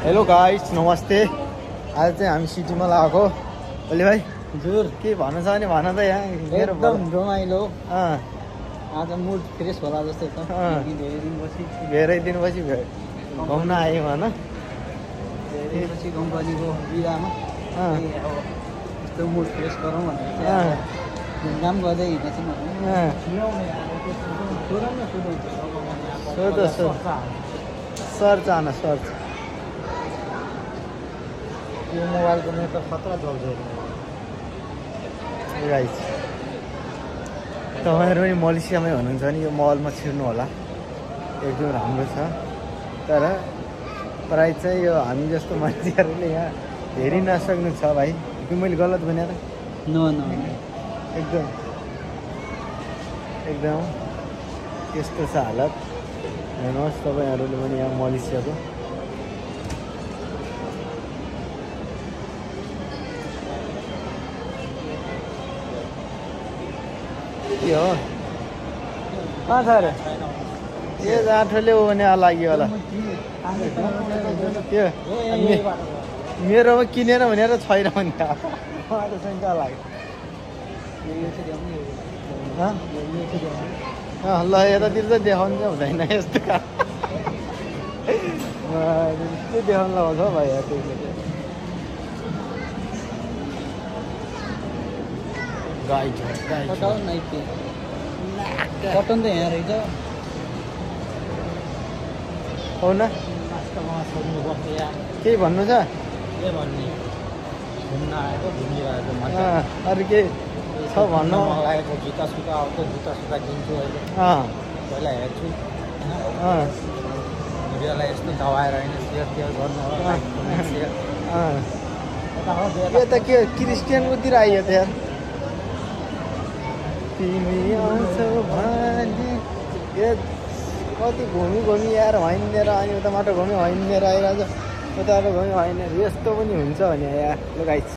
Hello guys, नमस्ते। आज चाहिँ हामी सिटीमा लगाएको। ओली भाइ हजुर के भन्नु छ भने भन त। यहाँ एकदम रमाइलो। अँ आज मुड फ्रेस होला जस्तो छ। धेरै दिनपछि घुम्न आयौँ होइन। धेरै दिनपछि कम्पनीको बिदामा यस्तो मुड फ्रेस गरौँ भनेर चाहिँ घुमघाम गर्दै हिँडेछौँ। सोध सर्च आन सर्च। यो मोबाइलको नेटवर्क खतरा चल्छ। गाइस, तपाईँहरू पनि मलेसियामै हुनुहुन्छ भने यो मलमा छिर्नु होला। एकदम राम्रो छ। तर प्राइस चाहिँ यो हामी जस्तो मान्छेहरूले यहाँ हेरि नसक्नु छ भाइ। कि मैले गलत भने त? एकदम एकदम त्यस्तो छ हालत। हेर्नुहोस् तपाईँहरूले पनि यहाँ मलेसियाको। के हो कहाँ छ अरे? ए आठोले हो भने लाग्यो होला त्यो। मेरोमा किनेर भनेर छैन भने मलाई त शङ्का लाग्यो। ल यतातिर चाहिँ देखाउनु चाहिँ हुँदैन यस्तो काम। के देखाउनु लगाउँछ हौ भाइ? त्यसले चाहिँ कटन त यहाँ रहेछ। हो न, केही भन्नु छ? के भन्ने, घुम्न आएको घुमिरहेको अरू केही छ भन्नु? लागेको जुत्ता सुत्ता आउँछ, जुत्ता सुत्ता किन्छु अहिले। पहिला हेर्छु भिडियोलाई यस्तो दबाएर होइन, सेयर गर्नु होला। यो त के क्रिस्चियनकोतिर आइयो त यार। तिमी आउँछौ भने कति घुमी यार हैनेर अनि उता माटो घुमी हैनेर आइरहेछ, उता घुमी हैनेर। यस्तो पनि हुन्छ भने यार। ल गाइस।